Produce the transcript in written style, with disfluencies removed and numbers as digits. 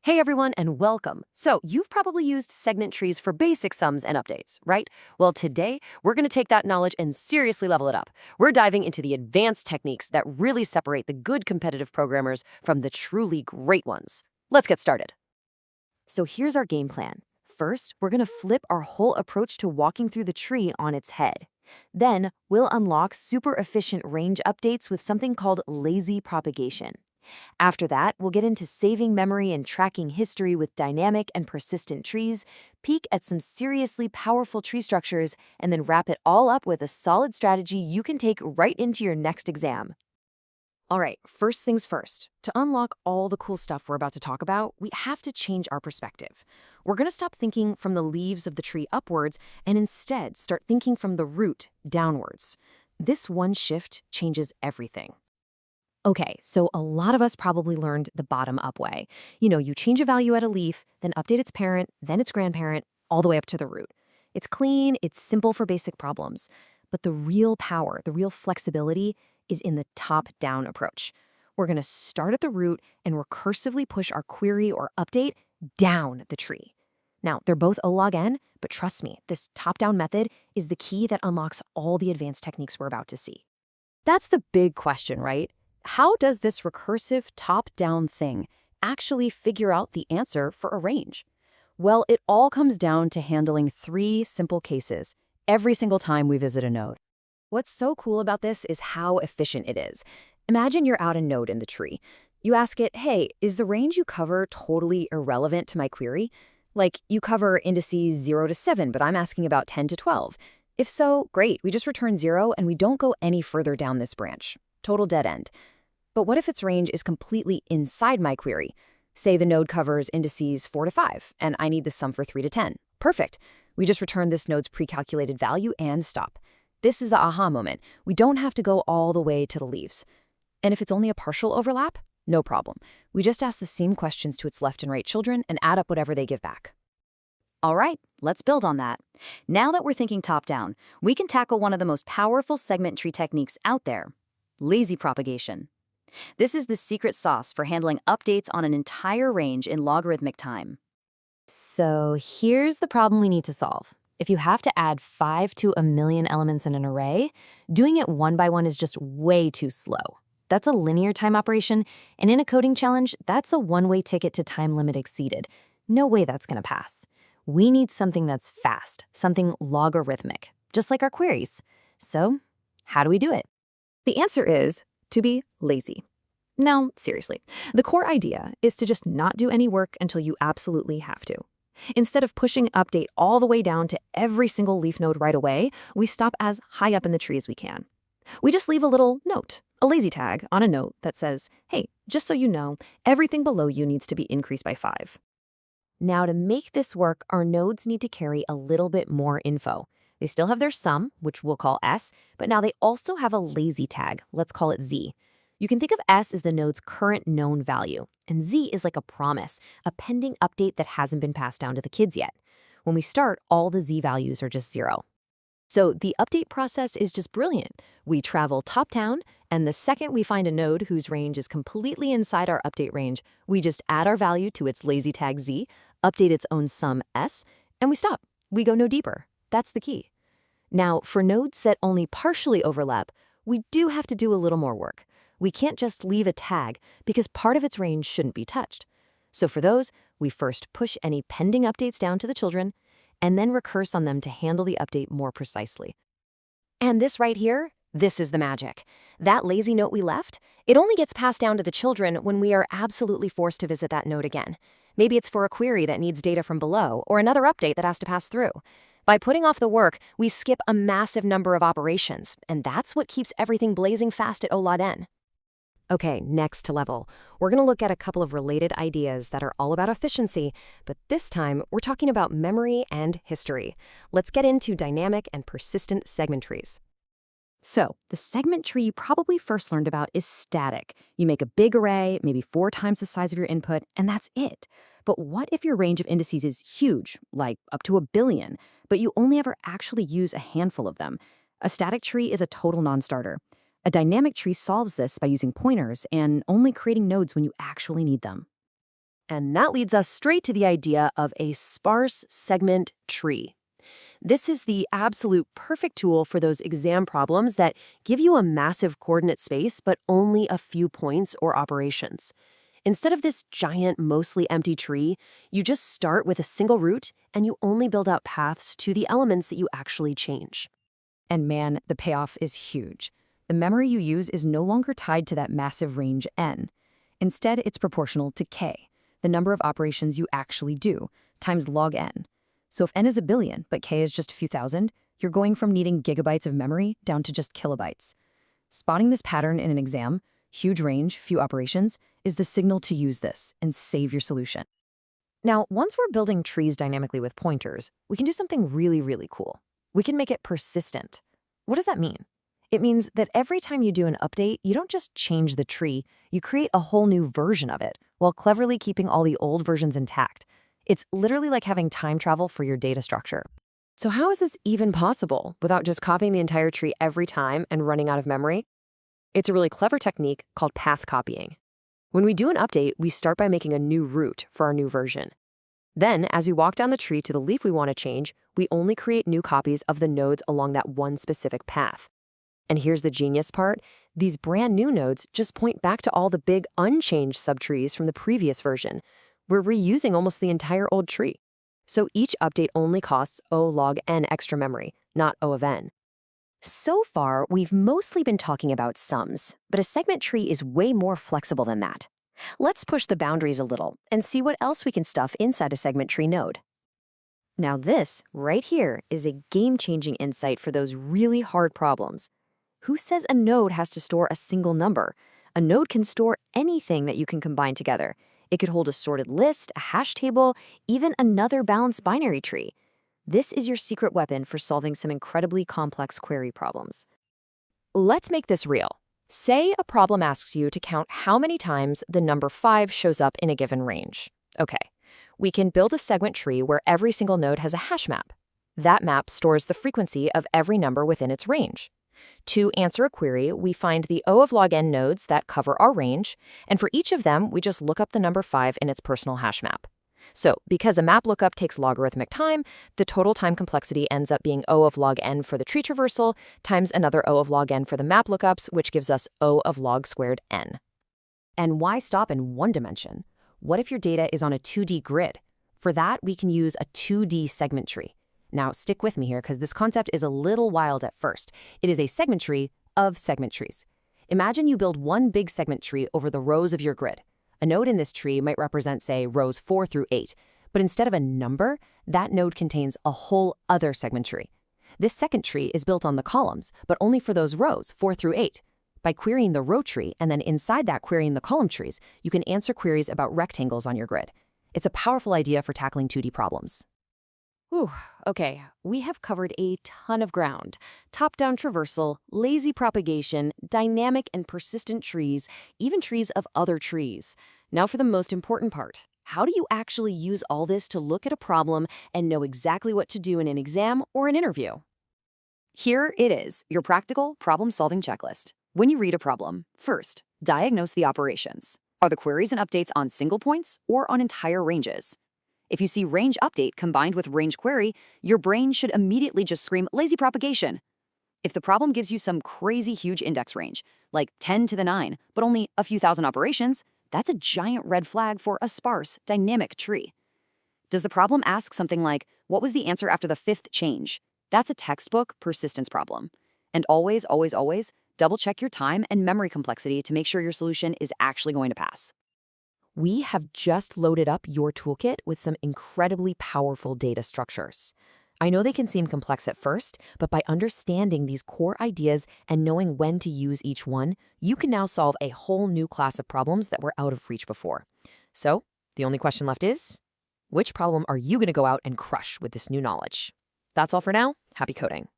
Hey everyone, and welcome. So, you've probably used segment trees for basic sums and updates, right? Well, today, we're going to take that knowledge and seriously level it up. We're diving into the advanced techniques that really separate the good competitive programmers from the truly great ones. Let's get started. So, here's our game plan. First, we're going to flip our whole approach to walking through the tree on its head. Then, we'll unlock super efficient range updates with something called lazy propagation. After that, we'll get into saving memory and tracking history with dynamic and persistent trees, peek at some seriously powerful tree structures, and then wrap it all up with a solid strategy you can take right into your next exam. All right, first things first. To unlock all the cool stuff we're about to talk about, we have to change our perspective. We're going to stop thinking from the leaves of the tree upwards and instead start thinking from the root downwards. This one shift changes everything. Okay, so a lot of us probably learned the bottom-up way. You change a value at a leaf, then update its parent, then its grandparent, all the way up to the root. It's clean, it's simple for basic problems. But the real power, the real flexibility, is in the top-down approach. We're going to start at the root and recursively push our query or update down the tree. Now, they're both O log n, but trust me, this top-down method is the key that unlocks all the advanced techniques we're about to see. That's the big question, right? How does this recursive top-down thing actually figure out the answer for a range? Well, it all comes down to handling three simple cases every single time we visit a node. What's so cool about this is how efficient it is. Imagine you're out a node in the tree. You ask it, hey, is the range you cover totally irrelevant to my query? Like, you cover indices 0 to 7, but I'm asking about 10 to 12. If so, great, we just return 0 and we don't go any further down this branch. Total dead end. But what if its range is completely inside my query? Say the node covers indices 4 to 5, and I need the sum for 3 to 10. Perfect. We just return this node's pre-calculated value and stop. This is the aha moment. We don't have to go all the way to the leaves. And if it's only a partial overlap, no problem. We just ask the same questions to its left and right children and add up whatever they give back. All right, let's build on that. Now that we're thinking top-down, we can tackle one of the most powerful segment tree techniques out there: lazy propagation. This is the secret sauce for handling updates on an entire range in logarithmic time. So here's the problem we need to solve. If you have to add 5 to a million elements in an array, doing it one by one is just way too slow. That's a linear time operation, and in a coding challenge, that's a one-way ticket to time limit exceeded. No way that's going to pass. We need something that's fast, something logarithmic, just like our queries. So how do we do it? The answer is to be lazy. Now, seriously, the core idea is to just not do any work until you absolutely have to. Instead of pushing update all the way down to every single leaf node right away, we stop as high up in the tree as we can. We just leave a little note, a lazy tag on a note that says, hey, just so you know, everything below you needs to be increased by 5. Now, to make this work, our nodes need to carry a little bit more info. They still have their sum, which we'll call S, but now they also have a lazy tag. Let's call it Z. You can think of S as the node's current known value, and Z is like a promise, a pending update that hasn't been passed down to the kids yet. When we start, all the Z values are just 0. So the update process is just brilliant. We travel top-down, and the second we find a node whose range is completely inside our update range, we just add our value to its lazy tag Z, update its own sum S, and we stop. We go no deeper. That's the key. Now, for nodes that only partially overlap, we do have to do a little more work. We can't just leave a tag because part of its range shouldn't be touched. So for those, we first push any pending updates down to the children and then recurse on them to handle the update more precisely. And this right here, this is the magic. That lazy note we left, it only gets passed down to the children when we are absolutely forced to visit that node again. Maybe it's for a query that needs data from below or another update that has to pass through. By putting off the work, we skip a massive number of operations, and that's what keeps everything blazing fast at O log n. Okay, next level. We're going to look at a couple of related ideas that are all about efficiency, but this time we're talking about memory and history. Let's get into dynamic and persistent segment trees. So, the segment tree you probably first learned about is static. You make a big array, maybe 4 times the size of your input, and that's it. But what if your range of indices is huge, like up to 1 billion, but you only ever actually use a handful of them? A static tree is a total non-starter. A dynamic tree solves this by using pointers and only creating nodes when you actually need them. And that leads us straight to the idea of a sparse segment tree. This is the absolute perfect tool for those exam problems that give you a massive coordinate space but only a few points or operations. Instead of this giant, mostly empty tree, you just start with a single root and you only build out paths to the elements that you actually change. And man, the payoff is huge. The memory you use is no longer tied to that massive range n. Instead, it's proportional to k, the number of operations you actually do, times log n. So if n is a billion, but k is just a few thousand, you're going from needing gigabytes of memory down to just kilobytes. Spotting this pattern in an exam, huge range, few operations, is the signal to use this and save your solution. Now, once we're building trees dynamically with pointers, we can do something really, really cool. We can make it persistent. What does that mean? It means that every time you do an update, you don't just change the tree, you create a whole new version of it, while cleverly keeping all the old versions intact. It's literally like having time travel for your data structure. So how is this even possible without just copying the entire tree every time and running out of memory? It's a really clever technique called path copying. When we do an update, we start by making a new root for our new version. Then, as we walk down the tree to the leaf we want to change, we only create new copies of the nodes along that one specific path. And here's the genius part. These brand new nodes just point back to all the big unchanged subtrees from the previous version. We're reusing almost the entire old tree. So each update only costs O log n extra memory, not O of n. So far, we've mostly been talking about sums, but a segment tree is way more flexible than that. Let's push the boundaries a little and see what else we can stuff inside a segment tree node. Now this, right here, is a game-changing insight for those really hard problems. Who says a node has to store a single number? A node can store anything that you can combine together. It could hold a sorted list, a hash table, even another balanced binary tree. This is your secret weapon for solving some incredibly complex query problems. Let's make this real. Say a problem asks you to count how many times the number 5 shows up in a given range. Okay, we can build a segment tree where every single node has a hash map. That map stores the frequency of every number within its range. To answer a query, we find the O of log n nodes that cover our range, and for each of them, we just look up the number 5 in its personal hash map. So, because a map lookup takes logarithmic time, the total time complexity ends up being O of log n for the tree traversal times another O of log n for the map lookups, which gives us O of log squared n. And why stop in one dimension? What if your data is on a 2D grid? For that, we can use a 2D segment tree. Now, stick with me here because this concept is a little wild at first. It is a segment tree of segment trees. Imagine you build one big segment tree over the rows of your grid. A node in this tree might represent, say, rows 4 through 8, but instead of a number, that node contains a whole other segment tree. This second tree is built on the columns, but only for those rows 4 through 8. By querying the row tree and then inside that querying the column trees, you can answer queries about rectangles on your grid. It's a powerful idea for tackling 2D problems. Whew, okay, we have covered a ton of ground. Top-down traversal, lazy propagation, dynamic and persistent trees, even trees of other trees. Now for the most important part. How do you actually use all this to look at a problem and know exactly what to do in an exam or an interview? Here it is, your practical problem-solving checklist. When you read a problem, first, diagnose the operations. Are the queries and updates on single points or on entire ranges? If you see range update combined with range query, your brain should immediately just scream lazy propagation. If the problem gives you some crazy huge index range, like 10 to the 9, but only a few thousand operations, that's a giant red flag for a sparse, dynamic tree. Does the problem ask something like, what was the answer after the 5th change? That's a textbook persistence problem. And always, always, always, double check your time and memory complexity to make sure your solution is actually going to pass. We have just loaded up your toolkit with some incredibly powerful data structures. I know they can seem complex at first, but by understanding these core ideas and knowing when to use each one, you can now solve a whole new class of problems that were out of reach before. So, the only question left is, which problem are you going to go out and crush with this new knowledge? That's all for now. Happy coding.